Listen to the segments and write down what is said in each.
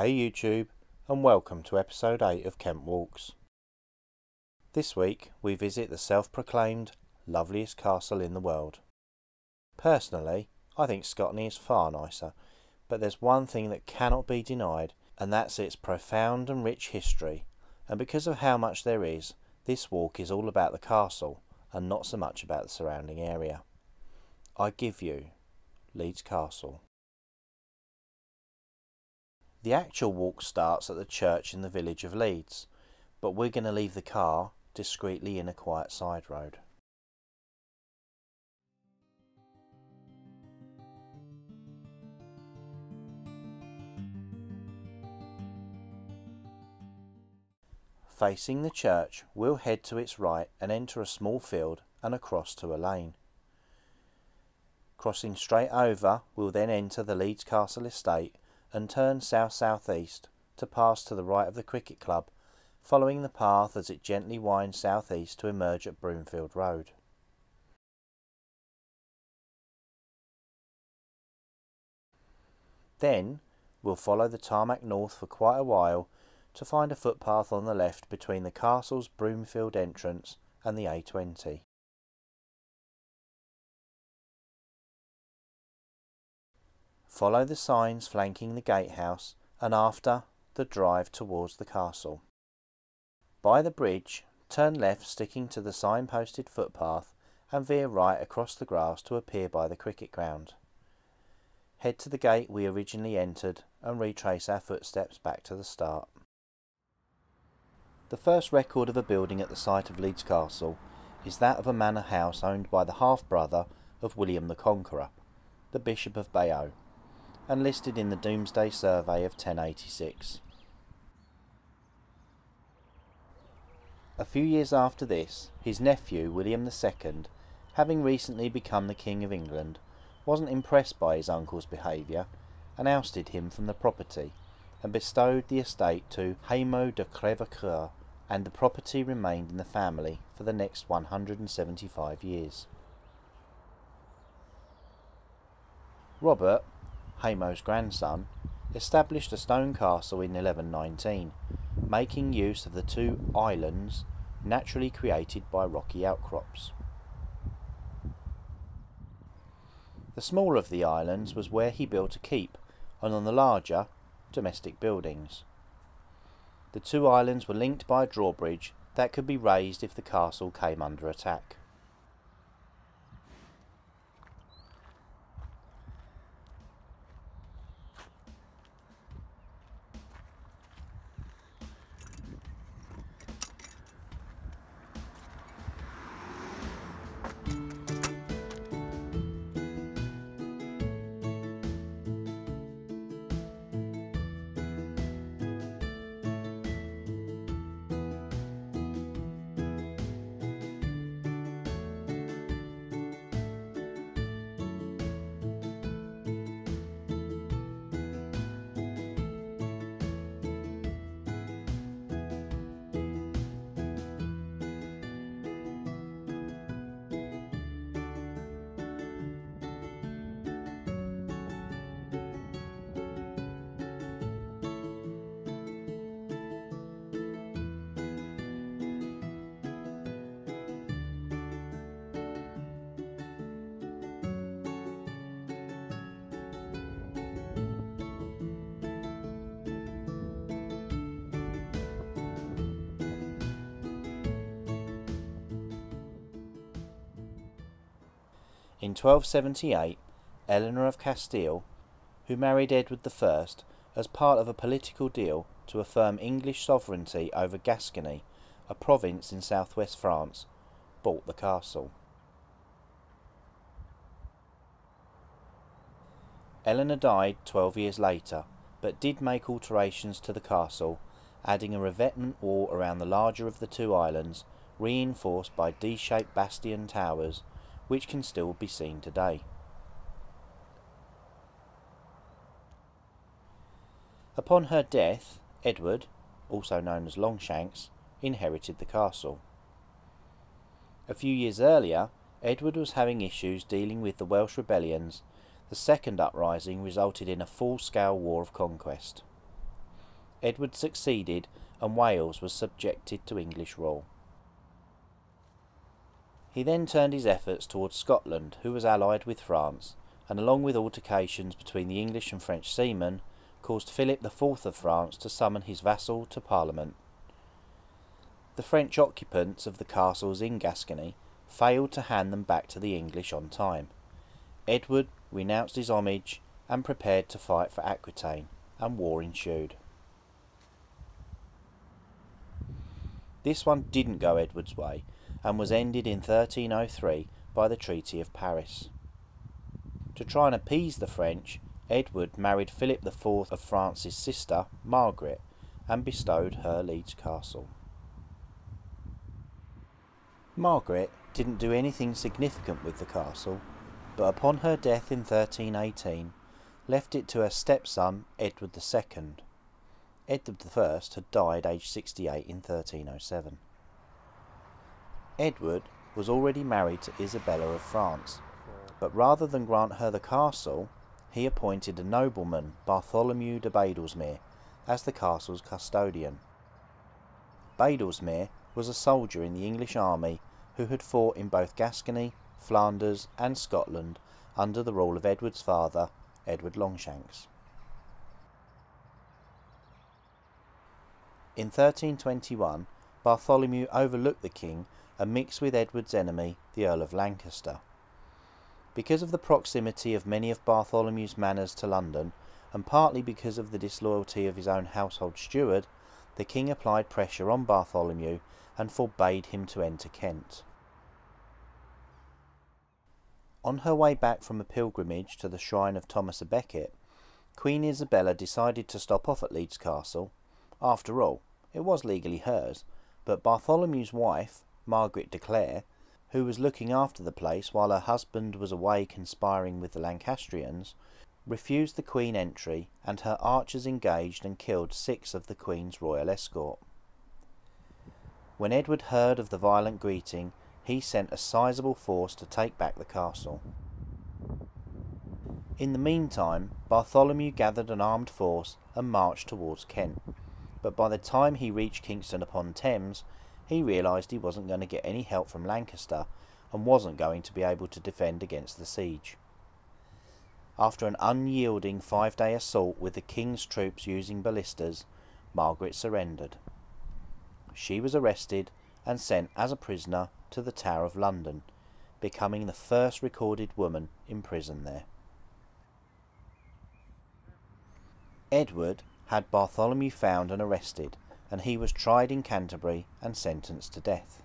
Hey YouTube, and welcome to episode 8 of Kent Walks. This week we visit the self-proclaimed loveliest castle in the world. Personally, I think Scotney is far nicer, but there's one thing that cannot be denied, and that's its profound and rich history, and because of how much there is, this walk is all about the castle and not so much about the surrounding area. I give you Leeds Castle. The actual walk starts at the church in the village of Leeds, but we're going to leave the car discreetly in a quiet side road. Facing the church, we'll head to its right and enter a small field and across to a lane. Crossing straight over, we'll then enter the Leeds Castle estate and turn south-southeast to pass to the right of the cricket club, following the path as it gently winds southeast to emerge at Broomfield Road. Then we'll follow the tarmac north for quite a while to find a footpath on the left between the castle's Broomfield entrance and the A20. Follow the signs flanking the gatehouse and after the drive towards the castle. By the bridge, turn left sticking to the signposted footpath and veer right across the grass to appear by the cricket ground. Head to the gate we originally entered and retrace our footsteps back to the start. The first record of a building at the site of Leeds Castle is that of a manor house owned by the half-brother of William the Conqueror, the Bishop of Bayeux, and listed in the Domesday Survey of 1086. A few years after this, his nephew William II, having recently become the King of England, wasn't impressed by his uncle's behaviour and ousted him from the property and bestowed the estate to Hameau de Crèvecoeur, and the property remained in the family for the next 175 years. Robert, Hameau's grandson, established a stone castle in 1119, making use of the two islands naturally created by rocky outcrops. The smaller of the islands was where he built a keep, and on the larger, domestic buildings. The two islands were linked by a drawbridge that could be raised if the castle came under attack. In 1278, Eleanor of Castile, who married Edward I as part of a political deal to affirm English sovereignty over Gascony, a province in southwest France, bought the castle. Eleanor died 12 years later, but did make alterations to the castle, adding a revetment wall around the larger of the two islands, reinforced by D-shaped bastion towers, which can still be seen today. Upon her death, Edward, also known as Longshanks, inherited the castle. A few years earlier, Edward was having issues dealing with the Welsh rebellions. The second uprising resulted in a full-scale war of conquest. Edward succeeded, and Wales was subjected to English rule. He then turned his efforts towards Scotland, who was allied with France, and along with altercations between the English and French seamen, caused Philip IV of France to summon his vassal to Parliament. The French occupants of the castles in Gascony failed to hand them back to the English on time. Edward renounced his homage and prepared to fight for Aquitaine, and war ensued. This one didn't go Edward's way, and was ended in 1303 by the Treaty of Paris. To try and appease the French, Edward married Philip IV of France's sister, Margaret, and bestowed her Leeds Castle. Margaret didn't do anything significant with the castle, but upon her death in 1318, left it to her stepson, Edward II. Edward I had died aged 68 in 1307. Edward was already married to Isabella of France, but rather than grant her the castle, he appointed a nobleman, Bartholomew de Badlesmere, as the castle's custodian. Badlesmere was a soldier in the English army who had fought in both Gascony, Flanders and Scotland under the rule of Edward's father, Edward Longshanks. In 1321, Bartholomew overlooked the king and mixed with Edward's enemy, the Earl of Lancaster. Because of the proximity of many of Bartholomew's manors to London, and partly because of the disloyalty of his own household steward, the king applied pressure on Bartholomew and forbade him to enter Kent. On her way back from a pilgrimage to the shrine of Thomas à Becket, Queen Isabella decided to stop off at Leeds Castle. After all, it was legally hers, but Bartholomew's wife, Margaret de Clare, who was looking after the place while her husband was away conspiring with the Lancastrians, refused the Queen entry, and her archers engaged and killed 6 of the Queen's royal escort. When Edward heard of the violent greeting, he sent a sizable force to take back the castle. In the meantime, Bartholomew gathered an armed force and marched towards Kent, but by the time he reached Kingston upon Thames, he realised he wasn't going to get any help from Lancaster and wasn't going to be able to defend against the siege. After an unyielding 5-day assault with the king's troops using ballistas, Margaret surrendered. She was arrested and sent as a prisoner to the Tower of London, becoming the first recorded woman imprisoned there. Edward had Bartholomew found and arrested, and he was tried in Canterbury and sentenced to death.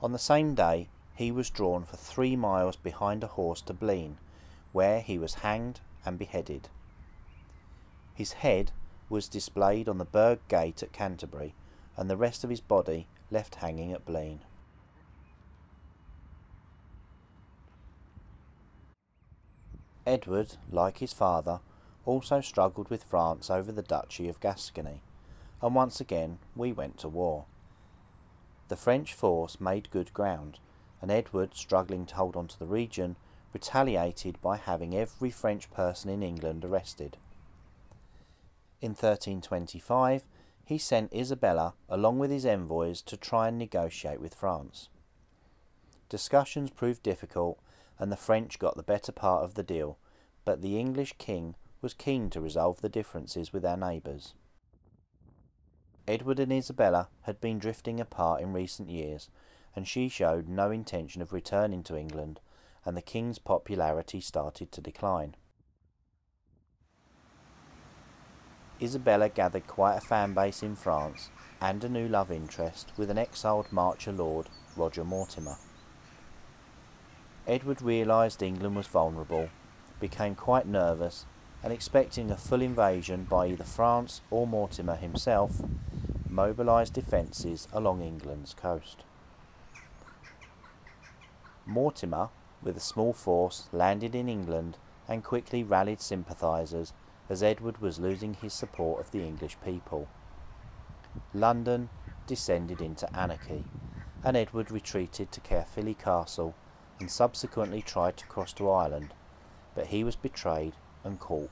On the same day, he was drawn for 3 miles behind a horse to Blean, where he was hanged and beheaded. His head was displayed on the Burgh Gate at Canterbury, and the rest of his body left hanging at Blean. Edward, like his father, also struggled with France over the Duchy of Gascony, and once again we went to war. The French force made good ground, and Edward, struggling to hold on to the region, retaliated by having every French person in England arrested. In 1325, he sent Isabella along with his envoys to try and negotiate with France. Discussions proved difficult, and the French got the better part of the deal, but the English king was keen to resolve the differences with our neighbours. Edward and Isabella had been drifting apart in recent years, and she showed no intention of returning to England, and the king's popularity started to decline. Isabella gathered quite a fan base in France, and a new love interest with an exiled Marcher lord, Roger Mortimer. Edward realised England was vulnerable, became quite nervous, and expecting a full invasion by either France or Mortimer himself, mobilised defences along England's coast. Mortimer, with a small force, landed in England and quickly rallied sympathisers as Edward was losing his support of the English people. London descended into anarchy, and Edward retreated to Caerphilly Castle and subsequently tried to cross to Ireland, but he was betrayed and caught.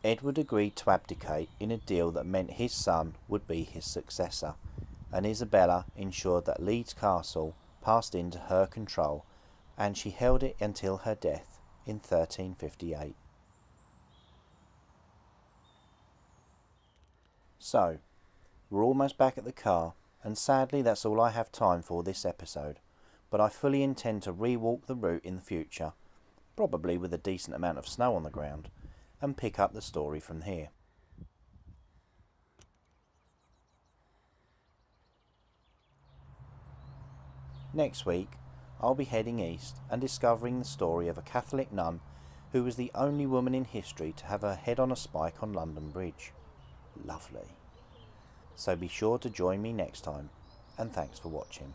Edward agreed to abdicate in a deal that meant his son would be his successor, and Isabella ensured that Leeds Castle passed into her control, and she held it until her death in 1358. So, we're almost back at the car, and sadly that's all I have time for this episode, but I fully intend to re-walk the route in the future, probably with a decent amount of snow on the ground, and pick up the story from here. Next week, I'll be heading east and discovering the story of a Catholic nun who was the only woman in history to have her head on a spike on London Bridge. Lovely. So be sure to join me next time, and thanks for watching.